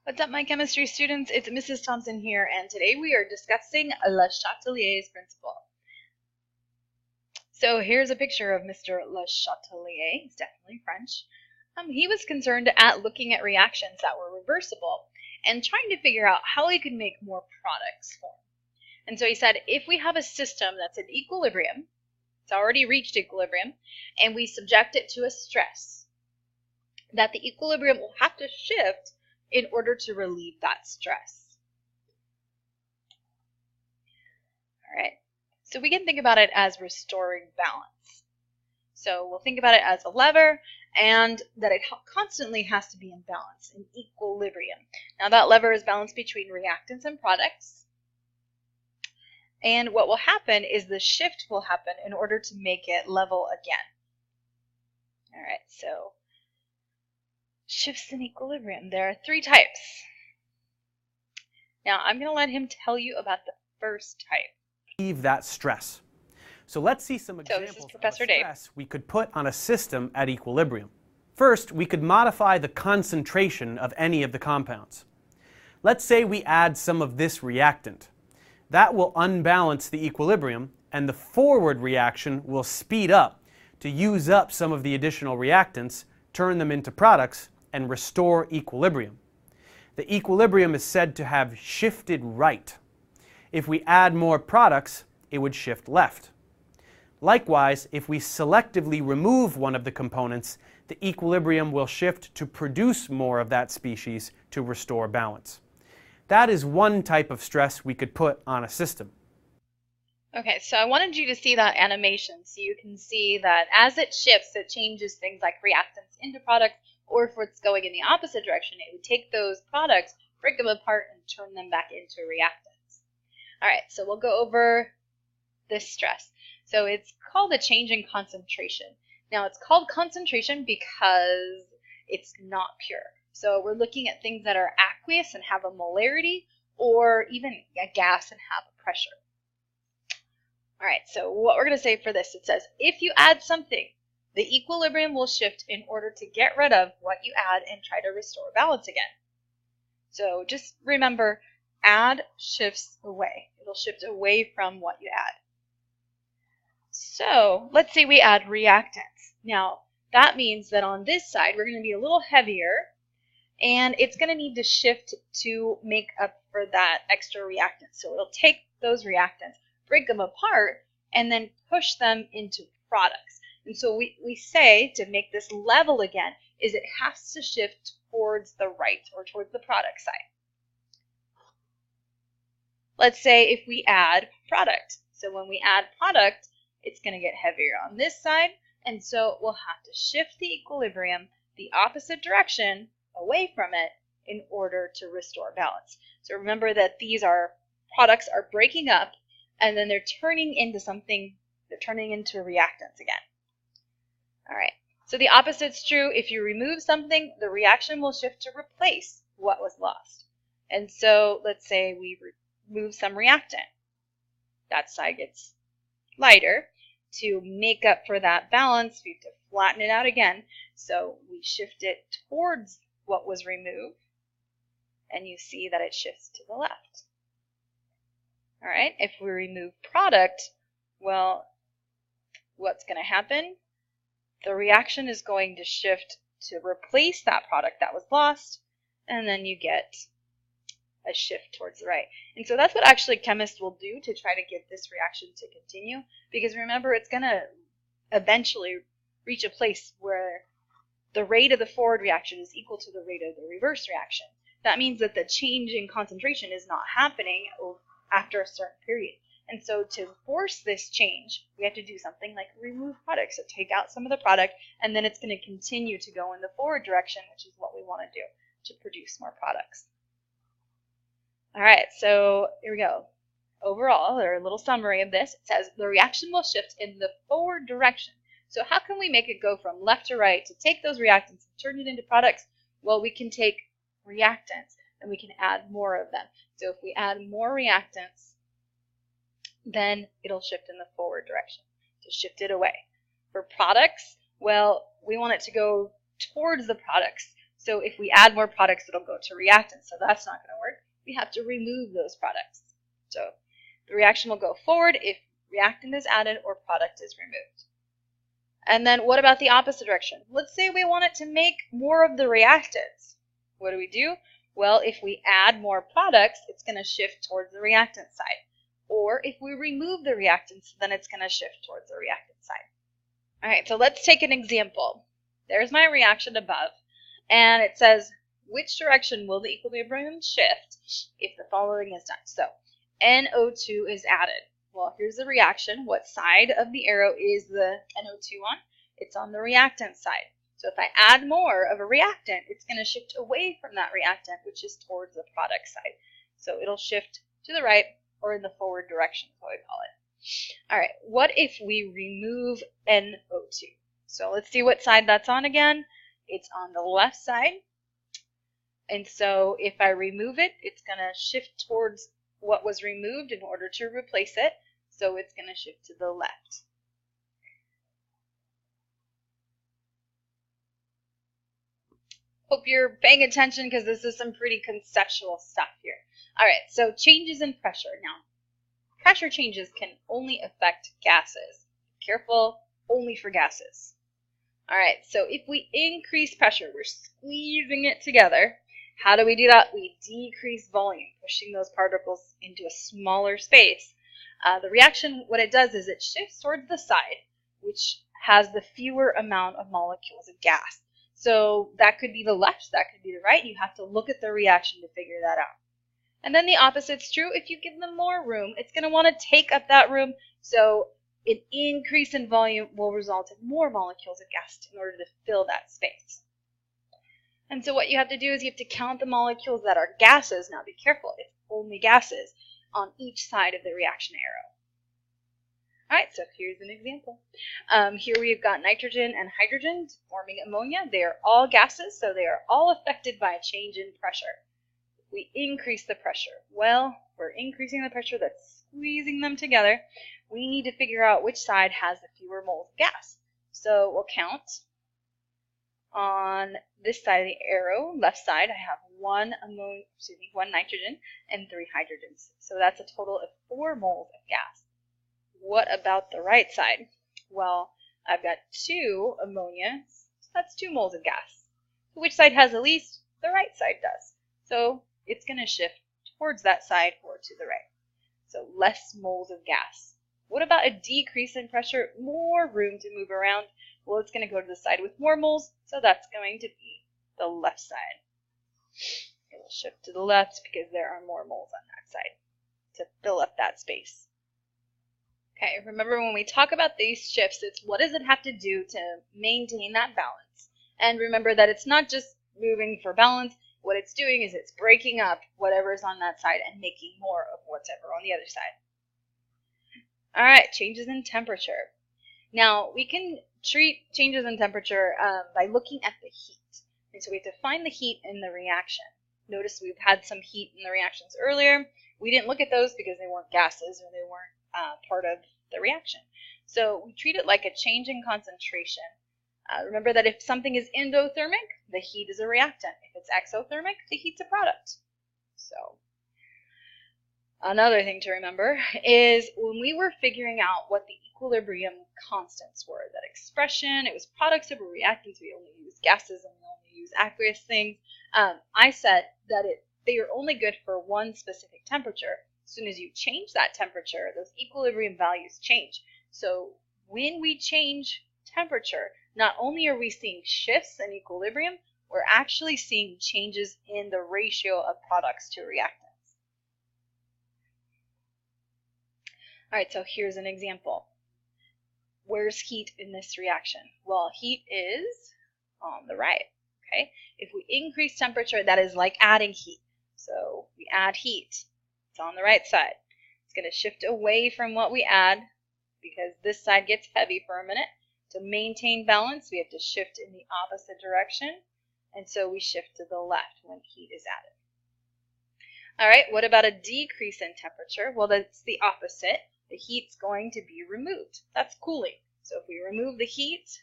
What's up, my chemistry students? It's Mrs. Thompson here, and today we are discussing Le Chatelier's principle. So here's a picture of Mr. Le Chatelier. He's definitely French. He was concerned at looking at reactions that were reversible and trying to figure out how he could make more products form. And so he said, if we have a system that's in equilibrium, it's already reached equilibrium, and we subject it to a stress, that the equilibrium will have to shift in order to relieve that stress. All right, so we can think about it as restoring balance. So we'll think about it as a lever and that it constantly has to be in balance, in equilibrium. Now that lever is balanced between reactants and products. And what will happen is the shift will happen in order to make it level again. All right, so shifts in equilibrium. There are three types. Now I'm going to let him tell you about the first type. Relieve that stress. So let's see some examples of stress we could put on a system at equilibrium. First, we could modify the concentration of any of the compounds. Let's say we add some of this reactant. That will unbalance the equilibrium, and the forward reaction will speed up to use up some of the additional reactants, turn them into products, and restore equilibrium. The equilibrium is said to have shifted right. If we add more products, it would shift left. Likewise, if we selectively remove one of the components, the equilibrium will shift to produce more of that species to restore balance. That is one type of stress we could put on a system. Okay, so I wanted you to see that animation so you can see that as it shifts, it changes things like reactants into products, or if it's going in the opposite direction, it would take those products, break them apart, and turn them back into reactants. All right, so we'll go over this stress. So it's called a change in concentration. Now it's called concentration because it's not pure. So we're looking at things that are aqueous and have a molarity, or even a gas and have a pressure. All right, so what we're going to say for this, it says, if you add something, the equilibrium will shift in order to get rid of what you add and try to restore balance again. So just remember, add shifts away. It'll shift away from what you add. So let's say we add reactants. Now that means that on this side, we're going to be a little heavier, and it's going to need to shift to make up for that extra reactant. So it'll take those reactants, break them apart, and then push them into products. And so we say to make this level again is it has to shift towards the right or towards the product side. Let's say if we add product. So when we add product, it's going to get heavier on this side, and so we'll have to shift the equilibrium the opposite direction away from it in order to restore balance. So remember that these products are breaking up, and then they're turning into something, they're turning into reactants again. All right, so the opposite's true. If you remove something, the reaction will shift to replace what was lost. And so let's say we remove some reactant. That side gets lighter. To make up for that balance, we have to flatten it out again. So we shift it towards what was removed, and you see that it shifts to the left. All right, if we remove product, well, what's going to happen? The reaction is going to shift to replace that product that was lost, and then you get a shift towards the right. And so that's what actually chemists will do to try to get this reaction to continue, because remember, it's going to eventually reach a place where the rate of the forward reaction is equal to the rate of the reverse reaction. That means that the change in concentration is not happening after a certain period. And so to force this change, we have to do something like remove products, so take out some of the product, and then it's going to continue to go in the forward direction, which is what we want to do to produce more products. All right, so here we go. Overall, or a little summary of this, it says the reaction will shift in the forward direction. So how can we make it go from left to right to take those reactants and turn it into products? Well, we can take reactants and we can add more of them. So if we add more reactants, then it'll shift in the forward direction, to shift it away. For products, well, we want it to go towards the products. So if we add more products, it'll go to reactants. So that's not going to work. We have to remove those products. So the reaction will go forward if reactant is added or product is removed. And then what about the opposite direction? Let's say we want it to make more of the reactants. What do? Well, if we add more products, it's going to shift towards the reactant side. Or if we remove the reactants, then it's going to shift towards the reactant side. All right, so let's take an example. There's my reaction above, and it says, which direction will the equilibrium shift if the following is done? So NO2 is added. Well, here's the reaction. What side of the arrow is the NO2 on? It's on the reactant side. So if I add more of a reactant, it's going to shift away from that reactant, which is towards the product side. So it'll shift to the right or in the forward direction, is what we call it. All right, what if we remove NO2? So let's see what side that's on again. It's on the left side. And so if I remove it, it's going to shift towards what was removed in order to replace it. So it's going to shift to the left. Hope you're paying attention because this is some pretty conceptual stuff here. All right, so changes in pressure. Now, pressure changes can only affect gases. Careful, only for gases. All right, so if we increase pressure, we're squeezing it together. How do we do that? We decrease volume, pushing those particles into a smaller space. The reaction, what it does is it shifts towards the side, which has the fewer amount of molecules of gas. So that could be the left, that could be the right. You have to look at the reaction to figure that out. And then the opposite's true. If you give them more room, it's going to want to take up that room. So an increase in volume will result in more molecules of gas in order to fill that space. And so what you have to do is you have to count the molecules that are gases. Now be careful, it's only gases on each side of the reaction arrow. All right, so here's an example. Here we've got nitrogen and hydrogen forming ammonia. They are all gases, so they are all affected by a change in pressure. If we increase the pressure, well, we're increasing the pressure that's squeezing them together. We need to figure out which side has the fewer moles of gas. So we'll count. On this side of the arrow, left side, I have one nitrogen and 3 hydrogens. So that's a total of 4 moles of gas. What about the right side? Well, I've got 2 ammonia, so that's 2 moles of gas. So which side has the least? The right side does. So it's going to shift towards that side or to the right. So less moles of gas. What about a decrease in pressure? More room to move around. Well, it's going to go to the side with more moles, so that's going to be the left side. It will shift to the left because there are more moles on that side to fill up that space. Okay, remember when we talk about these shifts, it's what does it have to do to maintain that balance? And remember that it's not just moving for balance. What it's doing is it's breaking up whatever's on that side and making more of whatever on the other side. All right, changes in temperature. Now, we can treat changes in temperature by looking at the heat. And so we have to find the heat in the reaction. Notice we've had some heat in the reactions earlier. We didn't look at those because they weren't gases or they weren't part of the reaction. So we treat it like a change in concentration. Remember that if something is endothermic, the heat is a reactant. If it's exothermic, the heat's a product. So another thing to remember is when we were figuring out what the equilibrium constants were, that expression, it was products over reactants, we only use gases and we only use aqueous things. I said that they are only good for one specific temperature. As soon as you change that temperature, those equilibrium values change. So when we change temperature, not only are we seeing shifts in equilibrium, we're actually seeing changes in the ratio of products to reactants. All right, so here's an example. Where's heat in this reaction? Well, heat is on the right, okay? If we increase temperature, that is like adding heat. So we add heat. It's on the right side. It's going to shift away from what we add because this side gets heavy for a minute. To maintain balance, we have to shift in the opposite direction. And so we shift to the left when heat is added. All right, what about a decrease in temperature? Well, that's the opposite. The heat's going to be removed. That's cooling. So if we remove the heat,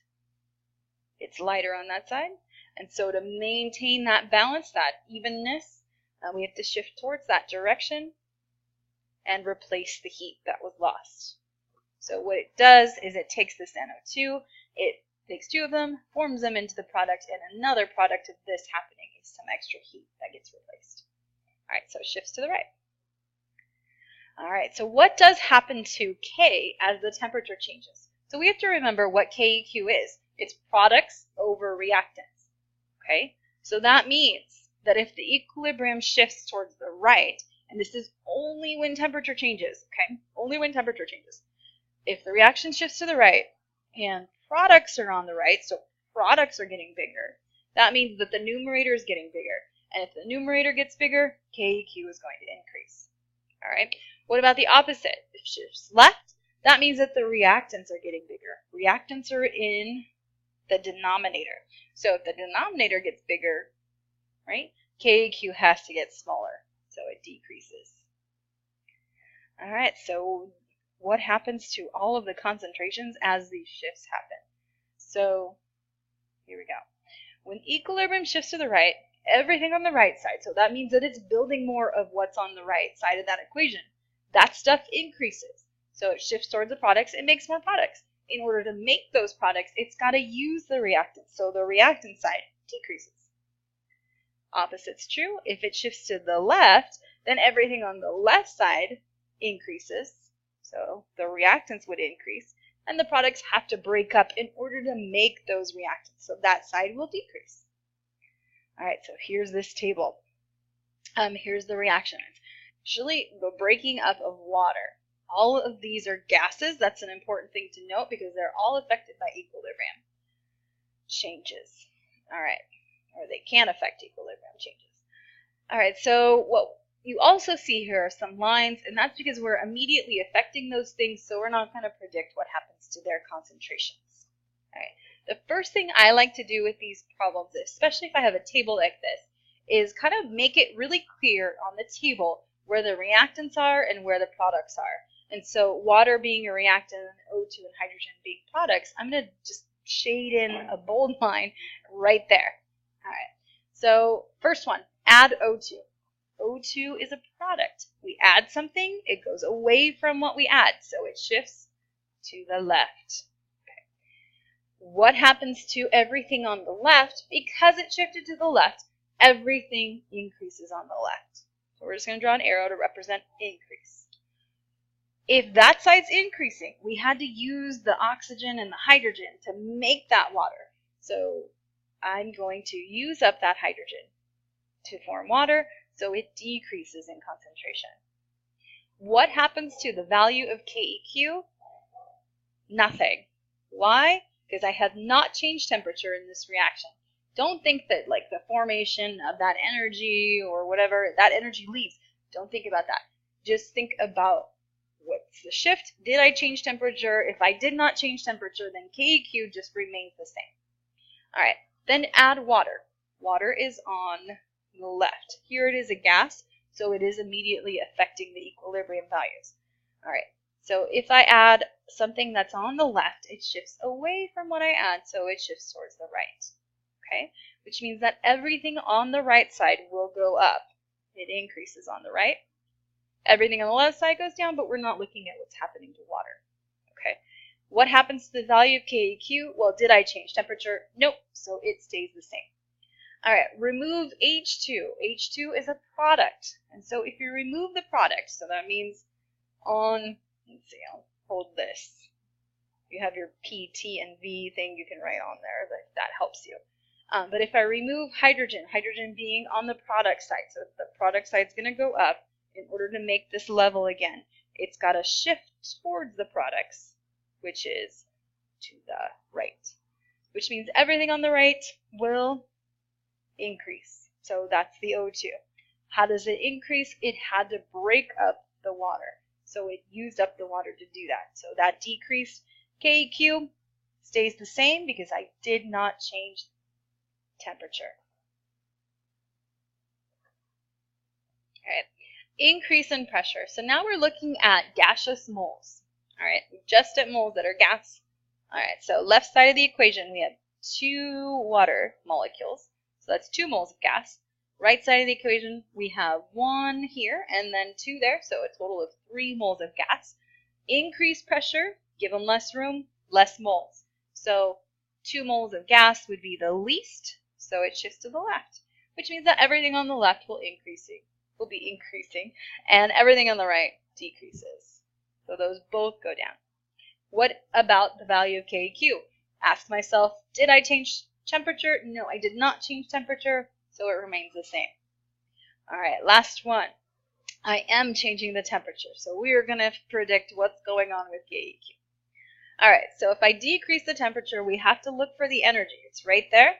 it's lighter on that side. And so to maintain that balance, that evenness, we have to shift towards that direction and replace the heat that was lost. So what it does is it takes this NO2, it takes two of them, forms them into the product, and another product of this happening is some extra heat that gets replaced. All right, so it shifts to the right. All right, so what does happen to K as the temperature changes? So we have to remember what KEQ is. It's products over reactants, okay? So that means that if the equilibrium shifts towards the right, and this is only when temperature changes, okay? Only when temperature changes. If the reaction shifts to the right and products are on the right, so products are getting bigger, that means that the numerator is getting bigger. And if the numerator gets bigger, KEQ is going to increase. All right. What about the opposite? If it shifts left, that means that the reactants are getting bigger. Reactants are in the denominator. So if the denominator gets bigger, right, KEQ has to get smaller. So it decreases. All right. So what happens to all of the concentrations as these shifts happen? So here we go. When equilibrium shifts to the right, everything on the right side, so that means that it's building more of what's on the right side of that equation. That stuff increases. So it shifts towards the products, it makes more products. In order to make those products, it's got to use the reactants, so the reactant side decreases. Opposite's true. If it shifts to the left, then everything on the left side increases. So the reactants would increase, and the products have to break up in order to make those reactants. So that side will decrease. All right, so here's this table. Here's the reaction. Actually, the breaking up of water. All of these are gases. That's an important thing to note because they're all affected by equilibrium changes. All right, or they can affect equilibrium changes. All right, so what you also see here are some lines, and that's because we're immediately affecting those things, so we're not going to predict what happens to their concentrations. All right. The first thing I like to do with these problems, especially if I have a table like this, is kind of make it really clear on the table where the reactants are and where the products are. And so water being a reactant, O2 and hydrogen being products, I'm going to just shade in a bold line right there. All right. So first one, add O2. O2 is a product. We add something, it goes away from what we add, so it shifts to the left. Okay. What happens to everything on the left? Because it shifted to the left, everything increases on the left. So we're just going to draw an arrow to represent increase. If that side's increasing, we had to use the oxygen and the hydrogen to make that water. So I'm going to use up that hydrogen to form water, so it decreases in concentration. What happens to the value of KEQ? Nothing. Why? Because I have not changed temperature in this reaction. Don't think that like the formation of that energy or whatever, that energy leaves. Don't think about that. Just think about what's the shift. Did I change temperature? If I did not change temperature, then KEQ just remains the same. All right, then add water. Water is on the left. Here it is a gas, so it is immediately affecting the equilibrium values. All right, so if I add something that's on the left, it shifts away from what I add, so it shifts towards the right. Okay, which means that everything on the right side will go up. It increases on the right. Everything on the left side goes down, but we're not looking at what's happening to water. Okay, what happens to the value of KEQ? Well, did I change temperature? Nope, so it stays the same. All right, remove H2. H2 is a product. And so if you remove the product, so that means on, let's see, I'll hold this. You have your P, T, and V thing you can write on there. That helps you. But if I remove hydrogen, hydrogen being on the product side, so the product side is going to go up in order to make this level again. It's got to shift towards the products, which is to the right, which means everything on the right will increase. So that's the O2. How does it increase? It had to break up the water. So it used up the water to do that. So that decreased. KEQ stays the same because I did not change temperature. All right. Increase in pressure. So now we're looking at gaseous moles. All right. Just at moles that are gas. All right. So left side of the equation, we have 2 water molecules. So that's 2 moles of gas. Right side of the equation, we have 1 here and then 2 there, so a total of 3 moles of gas. Increase pressure, give them less room, less moles. So 2 moles of gas would be the least, so it shifts to the left, which means that everything on the left will be increasing, and everything on the right decreases. So those both go down. What about the value of KEQ? Ask myself, did I change temperature? No, I did not change temperature, so it remains the same. All right, last one. I am changing the temperature, so we are going to predict what's going on with KEQ. All right, so if I decrease the temperature, we have to look for the energy. It's right there.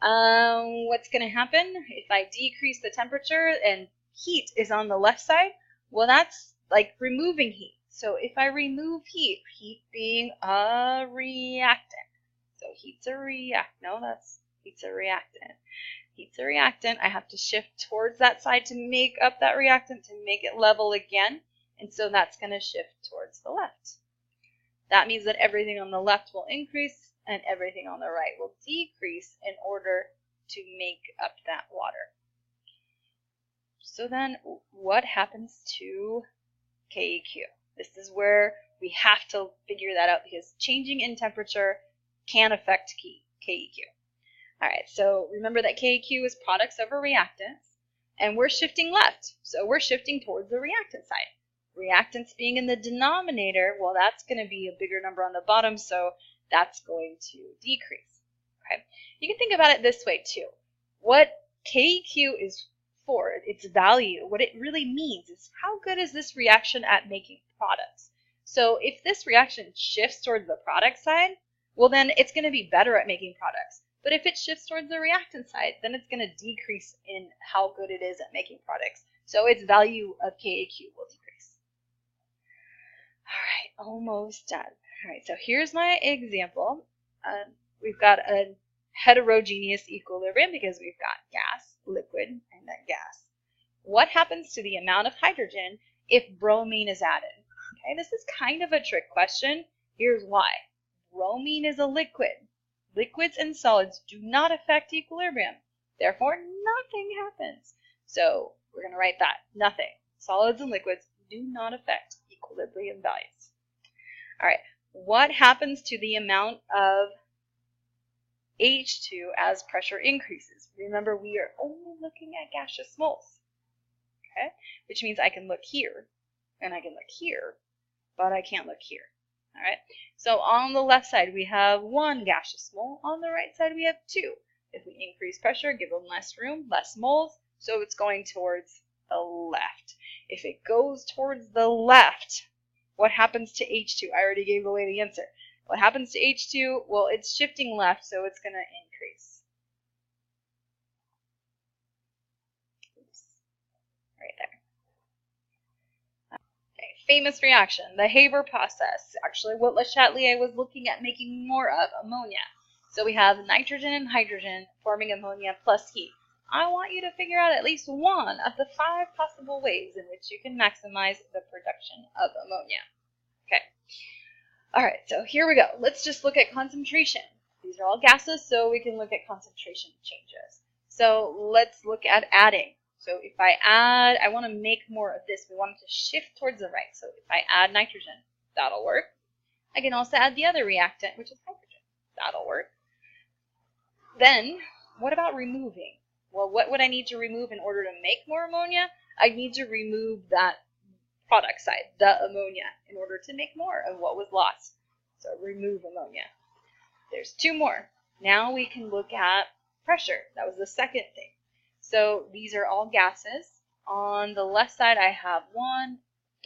What's going to happen if I decrease the temperature and heat is on the left side? Well, that's like removing heat. So if I remove heat, heat being a reactant. So heat's a reactant. Heat's a reactant. I have to shift towards that side to make up that reactant to make it level again. And so that's going to shift towards the left. That means that everything on the left will increase and everything on the right will decrease in order to make up that water. So then what happens to KEQ? This is where we have to figure that out because changing in temperature can affect KEQ. All right, so remember that KEQ is products over reactants, and we're shifting left. So we're shifting towards the reactant side. Reactants being in the denominator, well, that's going to be a bigger number on the bottom, so that's going to decrease. Okay, you can think about it this way too. What KEQ is for, its value, what it really means is how good is this reaction at making products. So if this reaction shifts towards the product side, well then it's going to be better at making products. But if it shifts towards the reactant side, then it's going to decrease in how good it is at making products. So its value of KEQ will decrease. All right, almost done. All right, so here's my example. We've got a heterogeneous equilibrium because we've got gas, liquid, and then gas. What happens to the amount of hydrogen if bromine is added? Okay, this is kind of a trick question. Here's why. Bromine is a liquid. Liquids and solids do not affect equilibrium. Therefore, nothing happens. So we're going to write that. Nothing. Solids and liquids do not affect equilibrium values. All right. What happens to the amount of H2 as pressure increases? Remember, we are only looking at gaseous moles. Okay? Which means I can look here, and I can look here, but I can't look here. All right, so on the left side we have 1 gaseous mole. On the right side we have 2. If we increase pressure, give them less room, less moles, so it's going towards the left. If it goes towards the left, what happens to H2? I already gave away the answer. What happens to H2? Well, it's shifting left, so it's going to increase. Oops. Right there. Famous reaction, the Haber process. Actually, what Le Chatelier was looking at making more of, ammonia. So we have nitrogen and hydrogen forming ammonia plus heat. I want you to figure out at least one of the 5 possible ways in which you can maximize the production of ammonia. Okay. All right, so here we go. Let's just look at concentration. These are all gases, so we can look at concentration changes. So let's look at adding. So if I add, I want to make more of this. We want it to shift towards the right. So if I add nitrogen, that'll work. I can also add the other reactant, which is hydrogen. That'll work. Then, what about removing? Well, what would I need to remove in order to make more ammonia? I need to remove that product side, the ammonia, in order to make more of what was lost. So remove ammonia. There's 2 more. Now we can look at pressure. That was the second thing. So these are all gases. On the left side, I have 1,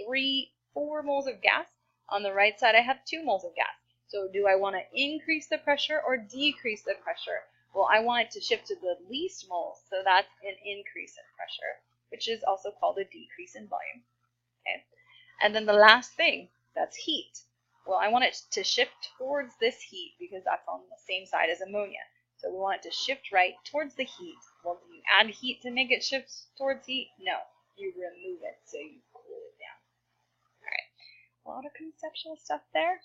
3, 4 moles of gas. On the right side, I have 2 moles of gas. So do I want to increase the pressure or decrease the pressure? Well, I want it to shift to the least moles, so that's an increase in pressure, which is also called a decrease in volume. Okay. And then the last thing, that's heat. Well, I want it to shift towards this heat because that's on the same side as ammonia. So we want it to shift right towards the heat. Well, do you add heat to make it shift towards heat? No, you remove it, so you cool it down. All right, a lot of conceptual stuff there.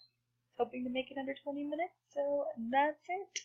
Hoping to make it under 20 minutes, so that's it.